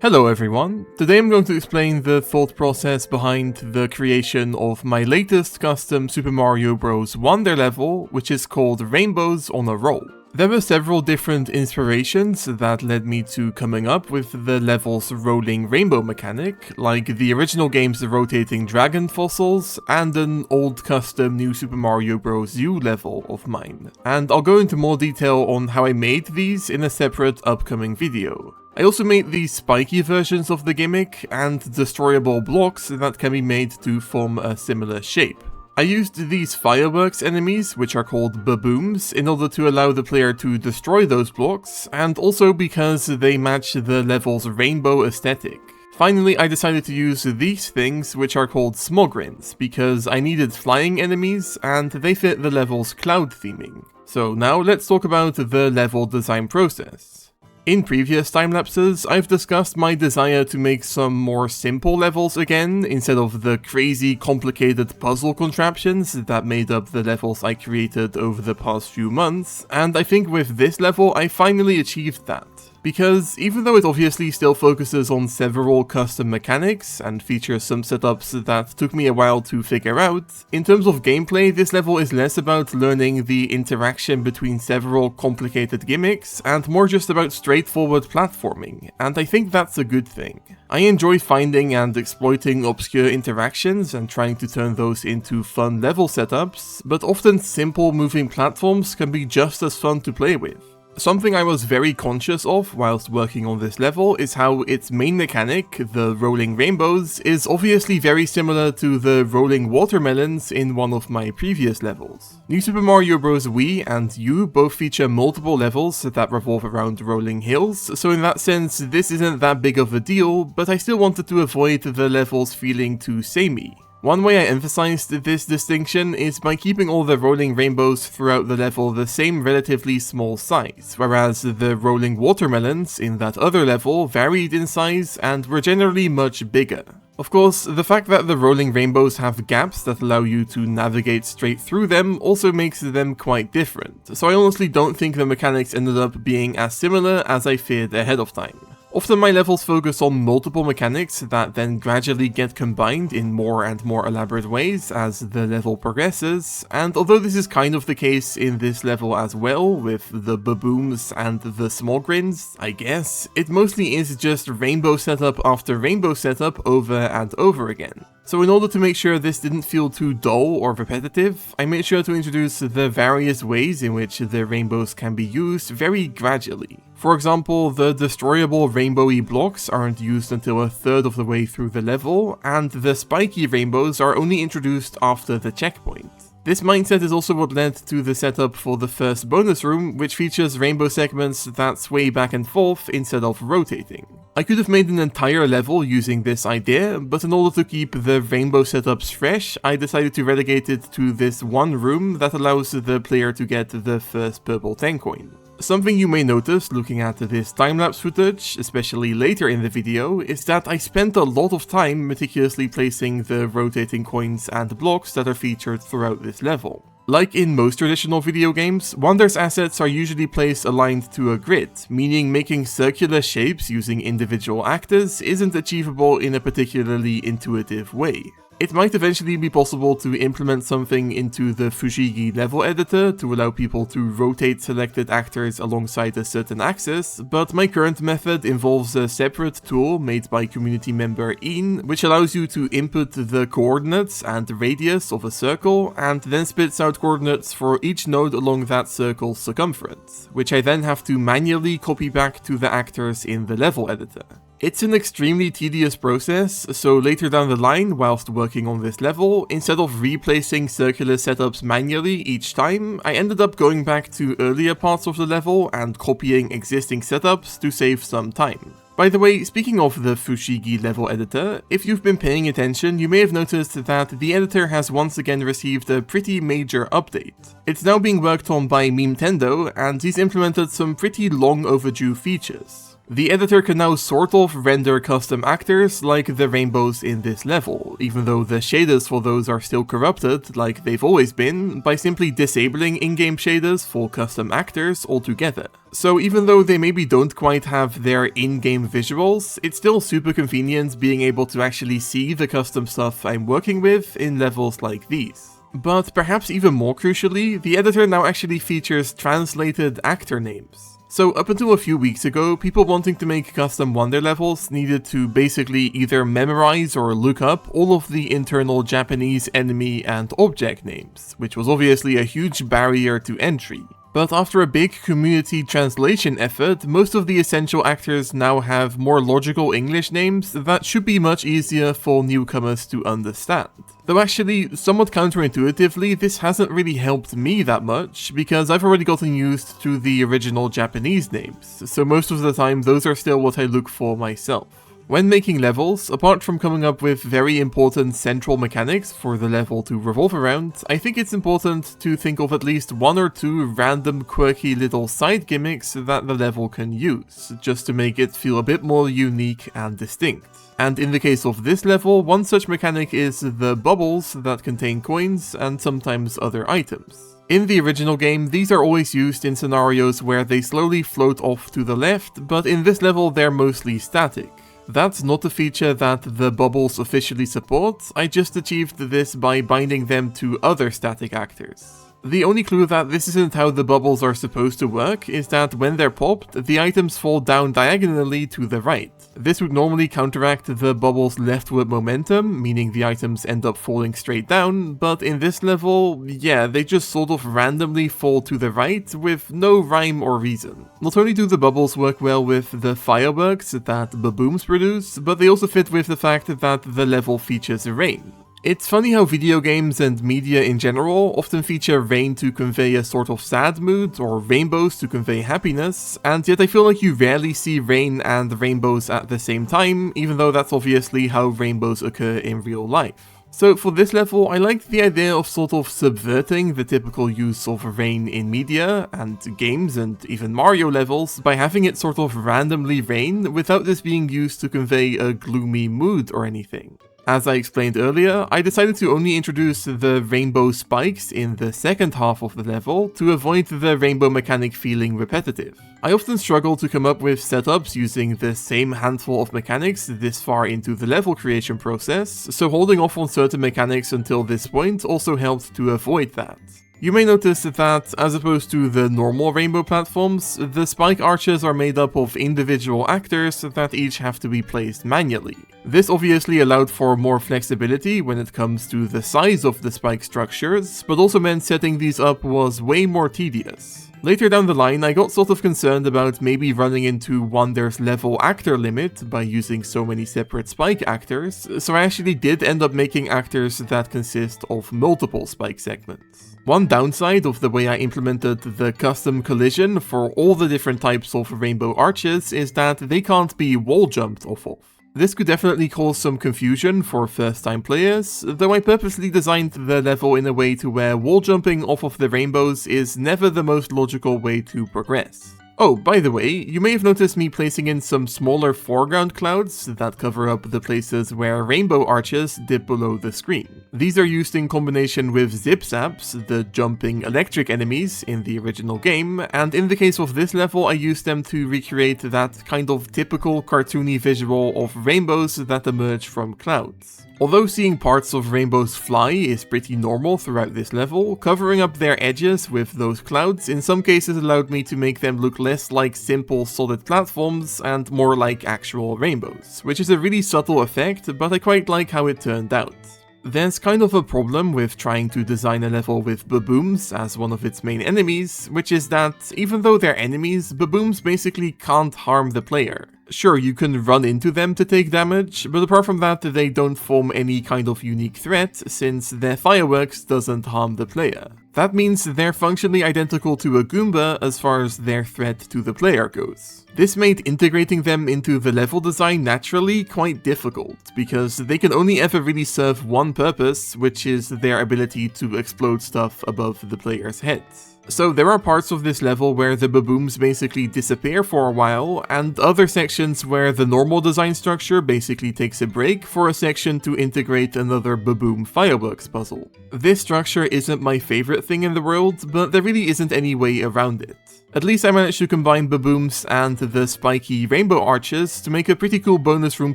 Hello everyone, today I'm going to explain the thought process behind the creation of my latest custom Super Mario Bros. Wonder level, which is called Rainbows on a Roll. There were several different inspirations that led me to coming up with the level's rolling rainbow mechanic, like the original game's rotating dragon fossils, and an old custom New Super Mario Bros. U level of mine, and I'll go into more detail on how I made these in a separate upcoming video. I also made these spiky versions of the gimmick and destroyable blocks that can be made to form a similar shape. I used these fireworks enemies, which are called babooms, in order to allow the player to destroy those blocks, and also because they match the level's rainbow aesthetic. Finally, I decided to use these things, which are called smogrins, because I needed flying enemies and they fit the level's cloud theming. So now let's talk about the level design process. In previous time-lapses, I've discussed my desire to make some more simple levels again, instead of the crazy complicated puzzle contraptions that made up the levels I created over the past few months, and I think with this level I finally achieved that. Because even though it obviously still focuses on several custom mechanics and features some setups that took me a while to figure out, in terms of gameplay this level is less about learning the interaction between several complicated gimmicks and more just about straightforward platforming, and I think that's a good thing. I enjoy finding and exploiting obscure interactions and trying to turn those into fun level setups, but often simple moving platforms can be just as fun to play with. Something I was very conscious of whilst working on this level is how its main mechanic, the rolling rainbows, is obviously very similar to the rolling watermelons in one of my previous levels. New Super Mario Bros. Wii and U both feature multiple levels that revolve around rolling hills, so in that sense this isn't that big of a deal, but I still wanted to avoid the levels feeling too samey. One way I emphasized this distinction is by keeping all the rolling rainbows throughout the level the same relatively small size, whereas the rolling watermelons in that other level varied in size and were generally much bigger. Of course, the fact that the rolling rainbows have gaps that allow you to navigate straight through them also makes them quite different, so I honestly don't think the mechanics ended up being as similar as I feared ahead of time. Often my levels focus on multiple mechanics that then gradually get combined in more and more elaborate ways as the level progresses, and although this is kind of the case in this level as well, with the babooms and the smogrins, I guess, it mostly is just rainbow setup after rainbow setup over and over again. So in order to make sure this didn't feel too dull or repetitive, I made sure to introduce the various ways in which the rainbows can be used very gradually. For example, the destroyable rainbowy blocks aren't used until a third of the way through the level, and the spiky rainbows are only introduced after the checkpoint. This mindset is also what led to the setup for the first bonus room, which features rainbow segments that sway back and forth instead of rotating. I could have made an entire level using this idea, but in order to keep the rainbow setups fresh, I decided to relegate it to this one room that allows the player to get the first purple 10 coin. Something you may notice looking at this time-lapse footage, especially later in the video, is that I spent a lot of time meticulously placing the rotating coins and blocks that are featured throughout this level. Like in most traditional video games, Wonder's assets are usually placed aligned to a grid, meaning making circular shapes using individual actors isn't achievable in a particularly intuitive way. It might eventually be possible to implement something into the Fushigi level editor to allow people to rotate selected actors alongside a certain axis, but my current method involves a separate tool made by community member Ian, which allows you to input the coordinates and radius of a circle, and then spits out coordinates for each node along that circle's circumference, which I then have to manually copy back to the actors in the level editor. It's an extremely tedious process, so later down the line, whilst working on this level, instead of replacing circular setups manually each time, I ended up going back to earlier parts of the level and copying existing setups to save some time. By the way, speaking of the Fushigi level editor, if you've been paying attention, you may have noticed that the editor has once again received a pretty major update. It's now being worked on by Nintendo, and he's implemented some pretty long overdue features. The editor can now sort of render custom actors like the rainbows in this level, even though the shaders for those are still corrupted like they've always been, by simply disabling in-game shaders for custom actors altogether. So even though they maybe don't quite have their in-game visuals, it's still super convenient being able to actually see the custom stuff I'm working with in levels like these. But perhaps even more crucially, the editor now actually features translated actor names. So up until a few weeks ago, people wanting to make custom Wonder levels needed to basically either memorize or look up all of the internal Japanese enemy and object names, which was obviously a huge barrier to entry. But after a big community translation effort, most of the essential actors now have more logical English names that should be much easier for newcomers to understand. Though actually, somewhat counterintuitively, this hasn't really helped me that much, because I've already gotten used to the original Japanese names, so most of the time those are still what I look for myself. When making levels, apart from coming up with very important central mechanics for the level to revolve around, I think it's important to think of at least one or two random quirky little side gimmicks that the level can use, just to make it feel a bit more unique and distinct. And in the case of this level, one such mechanic is the bubbles that contain coins and sometimes other items. In the original game, these are always used in scenarios where they slowly float off to the left, but in this level they're mostly static. That's not a feature that the bubbles officially support, I just achieved this by binding them to other static actors. The only clue that this isn't how the bubbles are supposed to work is that when they're popped, the items fall down diagonally to the right. This would normally counteract the bubble's leftward momentum, meaning the items end up falling straight down, but in this level, yeah, they just sort of randomly fall to the right with no rhyme or reason. Not only do the bubbles work well with the fireworks that babooms produce, but they also fit with the fact that the level features rain. It's funny how video games and media in general often feature rain to convey a sort of sad mood, or rainbows to convey happiness, and yet I feel like you rarely see rain and rainbows at the same time, even though that's obviously how rainbows occur in real life. So for this level, I liked the idea of sort of subverting the typical use of rain in media, and games, and even Mario levels, by having it sort of randomly rain without this being used to convey a gloomy mood or anything. As I explained earlier, I decided to only introduce the rainbow spikes in the second half of the level to avoid the rainbow mechanic feeling repetitive. I often struggle to come up with setups using the same handful of mechanics this far into the level creation process, so holding off on certain mechanics until this point also helped to avoid that. You may notice that, as opposed to the normal rainbow platforms, the spike arches are made up of individual actors that each have to be placed manually. This obviously allowed for more flexibility when it comes to the size of the spike structures, but also meant setting these up was way more tedious. Later down the line, I got sort of concerned about maybe running into Wonder's level actor limit by using so many separate spike actors, so I actually did end up making actors that consist of multiple spike segments. One downside of the way I implemented the custom collision for all the different types of rainbow arches is that they can't be wall jumped off of. This could definitely cause some confusion for first-time players, though I purposely designed the level in a way to where wall jumping off of the rainbows is never the most logical way to progress. Oh, by the way, you may have noticed me placing in some smaller foreground clouds that cover up the places where rainbow arches dip below the screen. These are used in combination with zip-zaps, the jumping electric enemies in the original game, and in the case of this level I used them to recreate that kind of typical cartoony visual of rainbows that emerge from clouds. Although seeing parts of rainbows fly is pretty normal throughout this level, covering up their edges with those clouds in some cases allowed me to make them look less like simple solid platforms and more like actual rainbows, which is a really subtle effect, but I quite like how it turned out. There's kind of a problem with trying to design a level with babooms as one of its main enemies, which is that, even though they're enemies, babooms basically can't harm the player. Sure, you can run into them to take damage, but apart from that they don't form any kind of unique threat, since their fireworks doesn't harm the player. That means they're functionally identical to a Goomba as far as their threat to the player goes. This made integrating them into the level design naturally quite difficult, because they can only ever really serve one purpose, which is their ability to explode stuff above the player's heads. So there are parts of this level where the babooms basically disappear for a while, and other sections where the normal design structure basically takes a break for a section to integrate another baboom fireworks puzzle. This structure isn't my favorite thing in the world, but there really isn't any way around it. At least I managed to combine babooms and the spiky rainbow arches to make a pretty cool bonus room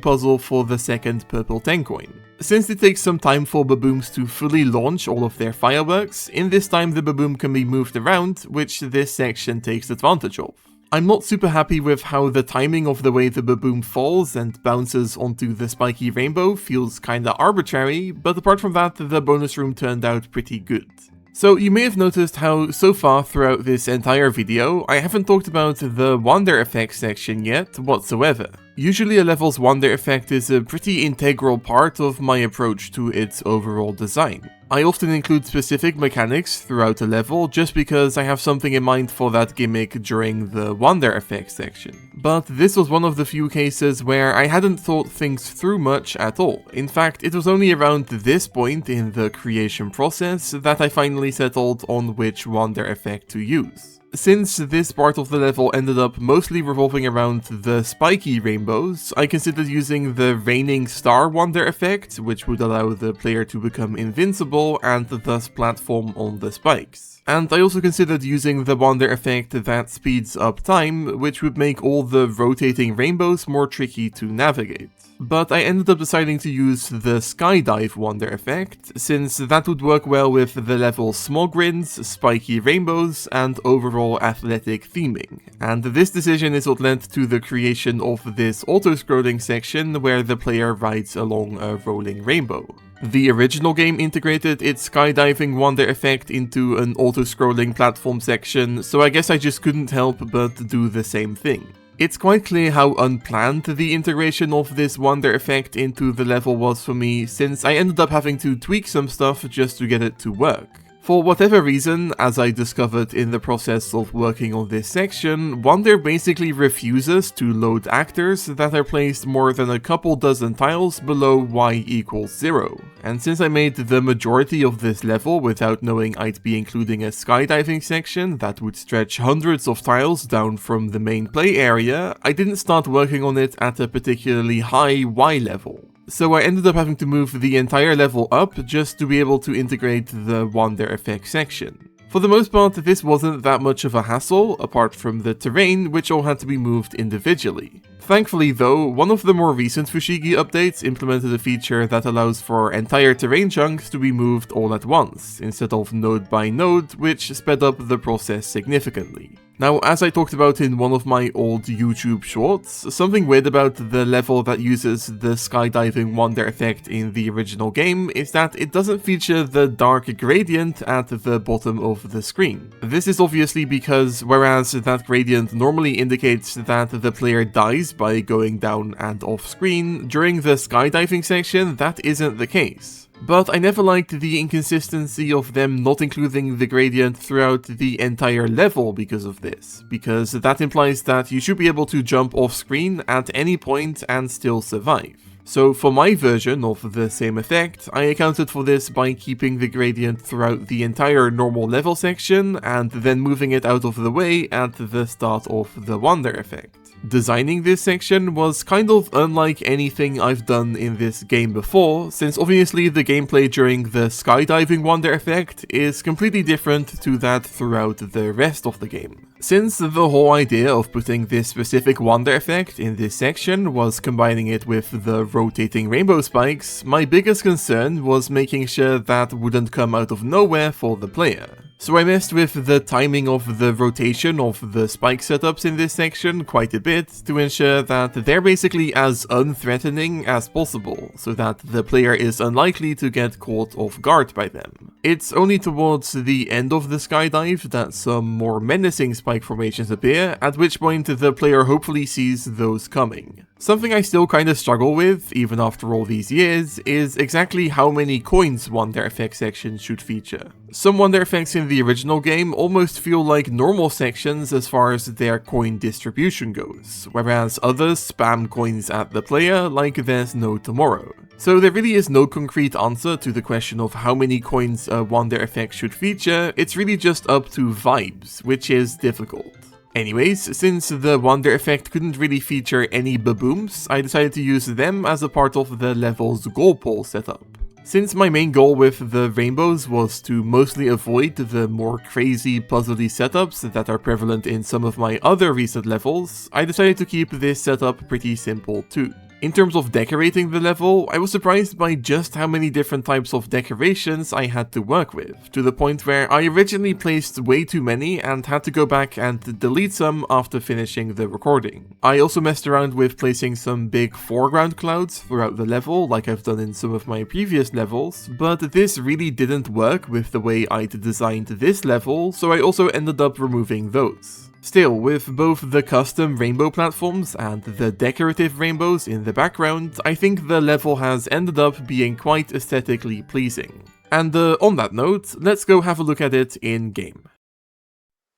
puzzle for the second purple 10 coin. Since it takes some time for babooms to fully launch all of their fireworks, in this time the baboom can be moved around, which this section takes advantage of. I'm not super happy with how the timing of the way the baboom falls and bounces onto the spiky rainbow feels kinda arbitrary, but apart from that, the bonus room turned out pretty good. So you may have noticed how so far throughout this entire video, I haven't talked about the Wonder Effect section yet whatsoever. Usually a level's Wonder Effect is a pretty integral part of my approach to its overall design. I often include specific mechanics throughout a level just because I have something in mind for that gimmick during the Wonder Effect section. But this was one of the few cases where I hadn't thought things through much at all. In fact, it was only around this point in the creation process that I finally settled on which Wonder Effect to use. Since this part of the level ended up mostly revolving around the spiky rainbows, I considered using the Raining Star Wonder Effect, which would allow the player to become invincible and thus platform on the spikes. And I also considered using the Wonder Effect that speeds up time, which would make all the rotating rainbows more tricky to navigate. But I ended up deciding to use the Skydive Wonder Effect, since that would work well with the level's smog rinds, spiky rainbows, and overall athletic theming. And this decision is what led to the creation of this auto-scrolling section where the player rides along a rolling rainbow. The original game integrated its skydiving Wonder Effect into an auto-scrolling platform section, so I guess I just couldn't help but do the same thing. It's quite clear how unplanned the integration of this Wonder Effect into the level was for me, since I ended up having to tweak some stuff just to get it to work. For whatever reason, as I discovered in the process of working on this section, Wonder basically refuses to load actors that are placed more than a couple dozen tiles below y equals 0. And since I made the majority of this level without knowing I'd be including a skydiving section that would stretch hundreds of tiles down from the main play area, I didn't start working on it at a particularly high y level. So I ended up having to move the entire level up just to be able to integrate the Wonder Effect section. For the most part, this wasn't that much of a hassle, apart from the terrain, which all had to be moved individually. Thankfully though, one of the more recent Fushigi updates implemented a feature that allows for entire terrain chunks to be moved all at once, instead of node by node, which sped up the process significantly. Now, as I talked about in one of my old YouTube shorts, something weird about the level that uses the skydiving Wonder Effect in the original game is that it doesn't feature the dark gradient at the bottom of the screen. This is obviously because whereas that gradient normally indicates that the player dies by going down and off screen, during the skydiving section that isn't the case. But I never liked the inconsistency of them not including the gradient throughout the entire level because of this, because that implies that you should be able to jump off screen at any point and still survive. So for my version of the same effect, I accounted for this by keeping the gradient throughout the entire normal level section and then moving it out of the way at the start of the Wonder Effect. Designing this section was kind of unlike anything I've done in this game before, since obviously the gameplay during the skydiving Wonder Effect is completely different to that throughout the rest of the game. Since the whole idea of putting this specific Wonder Effect in this section was combining it with the rotating rainbow spikes, my biggest concern was making sure that wouldn't come out of nowhere for the player. So I messed with the timing of the rotation of the spike setups in this section quite a bit to ensure that they're basically as unthreatening as possible, so that the player is unlikely to get caught off guard by them. It's only towards the end of the skydive that some more menacing spike formations appear, at which point the player hopefully sees those coming. Something I still kinda struggle with, even after all these years, is exactly how many coins Wonder Effect sections should feature. Some Wonder Effects in the original game almost feel like normal sections as far as their coin distribution goes, whereas others spam coins at the player like there's no tomorrow. So there really is no concrete answer to the question of how many coins a wonder effect should feature. It's really just up to vibes, which is difficult. Anyways, since the wonder effect couldn't really feature any babooms, I decided to use them as a part of the level's goal pole setup. Since my main goal with the rainbows was to mostly avoid the more crazy puzzly setups that are prevalent in some of my other recent levels, I decided to keep this setup pretty simple too. In terms of decorating the level, I was surprised by just how many different types of decorations I had to work with, to the point where I originally placed way too many and had to go back and delete some after finishing the recording. I also messed around with placing some big foreground clouds throughout the level, like I've done in some of my previous levels, but this really didn't work with the way I'd designed this level, so I also ended up removing those. Still, with both the custom rainbow platforms and the decorative rainbows in the background, I think the level has ended up being quite aesthetically pleasing. And on that note, let's go have a look at it in game.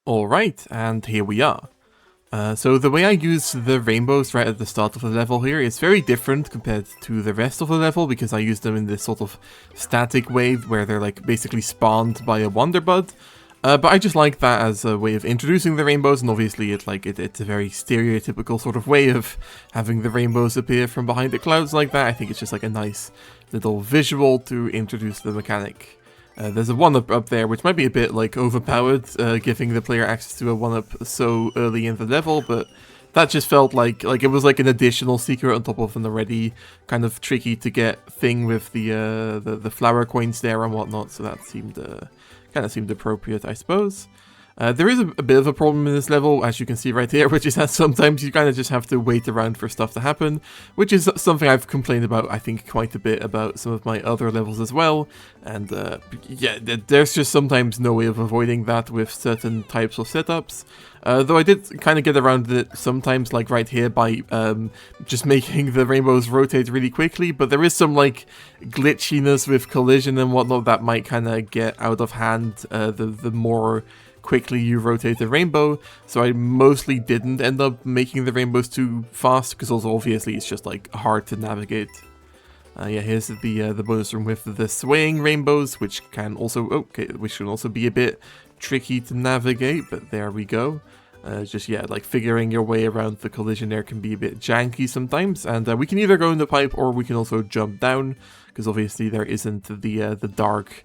Alright, and here we are. So the way I use the rainbows right at the start of the level here is very different compared to the rest of the level, because I use them in this sort of static way where they're like basically spawned by a wonder bud. But I just like that as a way of introducing the rainbows, and obviously it's a very stereotypical sort of way of having the rainbows appear from behind the clouds like that. I think it's just like a nice little visual to introduce the mechanic. There's a 1-up up there, which might be a bit like overpowered, giving the player access to a 1-up so early in the level, but that just felt like it was like an additional secret on top of an already kind of tricky to get thing with the flower coins there and whatnot, so that seemed kind of seemed appropriate, I suppose. There is a bit of a problem in this level, as you can see right here, which is that sometimes you kind of just have to wait around for stuff to happen, which is something I've complained about, I think, quite a bit about some of my other levels as well. And yeah, there's just sometimes no way of avoiding that with certain types of setups. Though I did kind of get around it sometimes, like right here, by just making the rainbows rotate really quickly, but there is some like glitchiness with collision and whatnot that might kind of get out of hand the more quickly you rotate the rainbow, so I mostly didn't end up making the rainbows too fast, because also obviously it's just like hard to navigate. Yeah, here's the bonus room with the swaying rainbows, which can also be a bit tricky to navigate, but there we go. Just, yeah, like figuring your way around the collision there can be a bit janky sometimes, and we can either go in the pipe or we can also jump down, because obviously there isn't the dark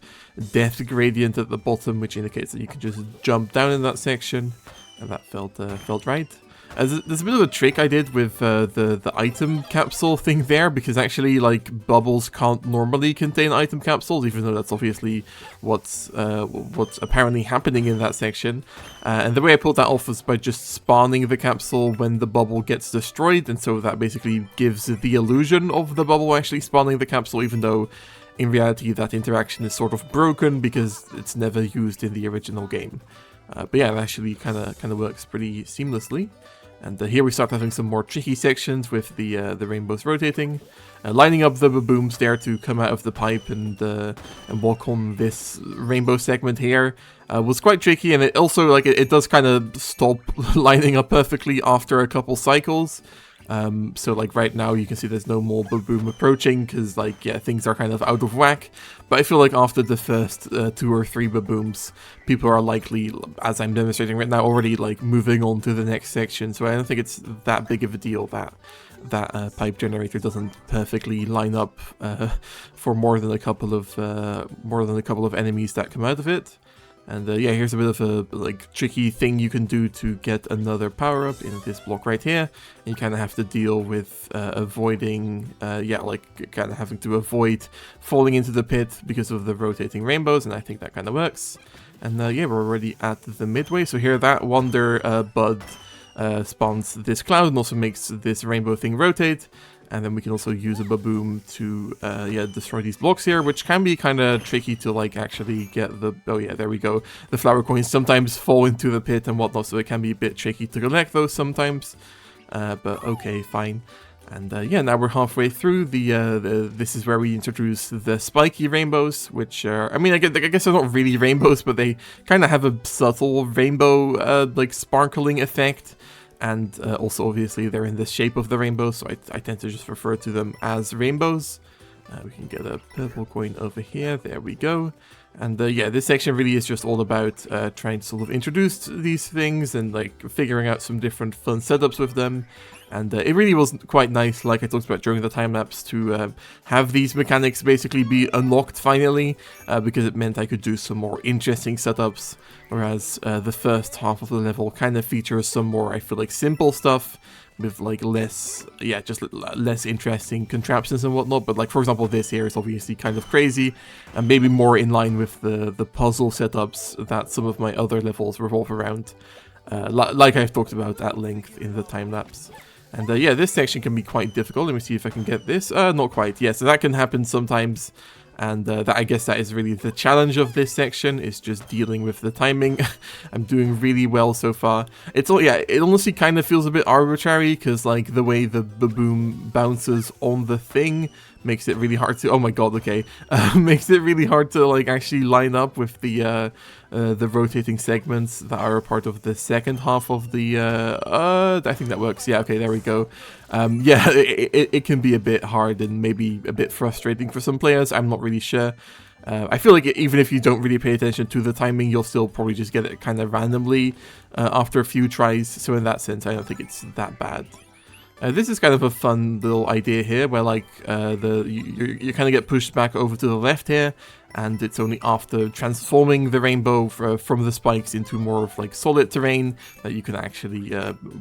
death gradient at the bottom, which indicates that you can just jump down in that section, and that felt right. There's a bit of a trick I did with the item capsule thing there, because actually, like, bubbles can't normally contain item capsules, even though that's obviously what's apparently happening in that section. And the way I pulled that off was by just spawning the capsule when the bubble gets destroyed, and so that basically gives the illusion of the bubble actually spawning the capsule, even though in reality that interaction is sort of broken because it's never used in the original game. But yeah, it actually kind of works pretty seamlessly. And here we start having some more tricky sections with the rainbows rotating, lining up the babooms there to come out of the pipe and walk on this rainbow segment here was quite tricky, and it also like it does kind of stop lining up perfectly after a couple cycles. So like right now you can see there's no more baboom approaching because like, yeah, things are kind of out of whack. But I feel like after the first 2 or 3 babooms, people are likely, as I'm demonstrating right now, already like moving on to the next section. So I don't think it's that big of a deal that that pipe generator doesn't perfectly line up for more than a couple of enemies that come out of it. And yeah, here's a bit of a like tricky thing you can do to get another power-up in this block right here. And you kind of have to deal with avoiding, yeah, like kind of having to avoid falling into the pit because of the rotating rainbows, and I think that kind of works. And yeah, we're already at the midway, so here that wonder bud spawns this cloud and also makes this rainbow thing rotate. And then we can also use a baboom to, yeah, destroy these blocks here, which can be kind of tricky to, like, actually get the... Oh, yeah, there we go. The flower coins sometimes fall into the pit and whatnot, so it can be a bit tricky to collect those sometimes. But okay, fine. And, yeah, now we're halfway through. This is where we introduce the spiky rainbows, which are... I mean, I guess they're not really rainbows, but they kind of have a subtle rainbow, like, sparkling effect. And also, obviously, they're in the shape of the rainbow, so I tend to just refer to them as rainbows. We can get a purple coin over here. There we go. And yeah, this section really is just all about trying to sort of introduce these things and like figuring out some different fun setups with them. And it really was quite nice, like I talked about during the time-lapse, to have these mechanics basically be unlocked finally, because it meant I could do some more interesting setups, whereas the first half of the level kind of features some more, I feel like, simple stuff, with like less, yeah, just less interesting contraptions and whatnot. But like, for example, this here is obviously kind of crazy, and maybe more in line with the puzzle setups that some of my other levels revolve around, like I've talked about at length in the time-lapse. And yeah, this section can be quite difficult. Let me see if I can get this. Not quite. Yeah, so that can happen sometimes. And that, I guess that is really the challenge of this section, is just dealing with the timing. I'm doing really well so far. It's all, yeah, it honestly kind of feels a bit arbitrary, because like the way the baboon bounces on the thing makes it really hard to, oh my god, okay, makes it really hard to like actually line up with the rotating segments that are a part of the second half of the, I think that works, yeah, okay, there we go. Yeah, it can be a bit hard and maybe a bit frustrating for some players, I'm not really sure. I feel like even if you don't really pay attention to the timing, you'll still probably just get it kind of randomly after a few tries, so in that sense, I don't think it's that bad. This is kind of a fun little idea here, where like you kind of get pushed back over to the left here, and it's only after transforming the rainbow from the spikes into more of like solid terrain that you can actually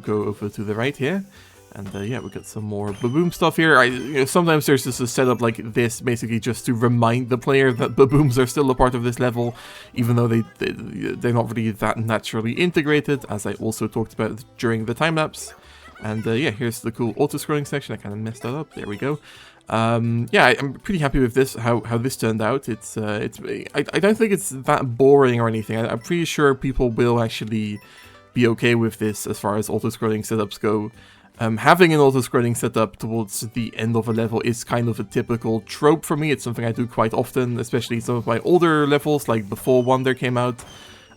go over to the right here. And yeah, we got some more baboom stuff here. You know, sometimes there's just a setup like this, basically just to remind the player that babooms are still a part of this level, even though they're not really that naturally integrated, as I also talked about during the time-lapse. And yeah, here's the cool auto-scrolling section. I kind of messed that up. There we go. Yeah, I'm pretty happy with this, how this turned out. I don't think it's that boring or anything. I'm pretty sure people will actually be okay with this as far as auto-scrolling setups go. Having an auto-scrolling setup towards the end of a level is kind of a typical trope for me. It's something I do quite often, especially some of my older levels, like before Wonder came out.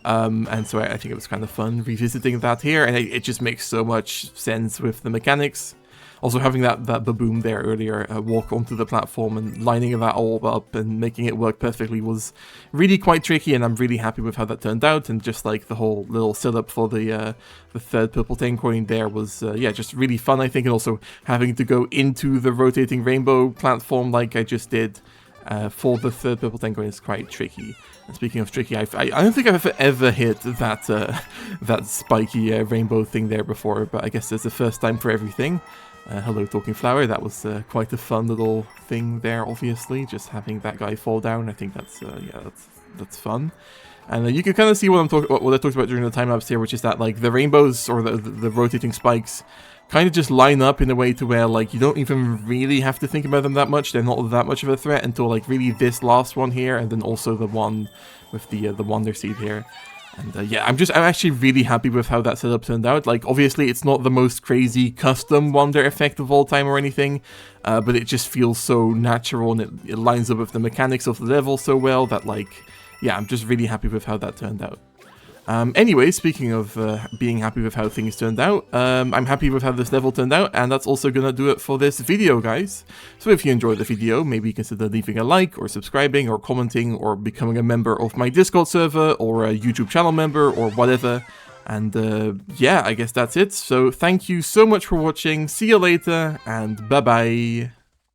And so I think it was kind of fun revisiting that here, and it just makes so much sense with the mechanics. Also, having that baboon there earlier walk onto the platform and lining that all up and making it work perfectly was really quite tricky, and I'm really happy with how that turned out. And just like the whole little setup for the third purple 10 coin there was, yeah, just really fun, I think. And also having to go into the rotating rainbow platform like I just did for the third purple 10 coin is quite tricky. And speaking of tricky, I don't think I've ever hit that that spiky rainbow thing there before, but I guess there's a first time for everything. Hello, Talking Flower. That was quite a fun little thing there, obviously. Just having that guy fall down, I think that's yeah, that's fun. And you can kind of see what I talked about during the time-lapse here, which is that like the rainbows or the rotating spikes kind of just line up in a way to where like you don't even really have to think about them that much. They're not that much of a threat until like really this last one here, and then also the one with the Wonder Seed here. And yeah, I'm actually really happy with how that setup turned out. Like, obviously, it's not the most crazy custom Wonder effect of all time or anything, but it just feels so natural, and it lines up with the mechanics of the level so well that, like, yeah, I'm just really happy with how that turned out. Anyway, speaking of being happy with how things turned out, I'm happy with how this level turned out, and that's also gonna do it for this video, guys. So if you enjoyed the video, maybe consider leaving a like, or subscribing, or commenting, or becoming a member of my Discord server, or a YouTube channel member, or whatever. And yeah, I guess that's it. So thank you so much for watching, see you later, and bye-bye.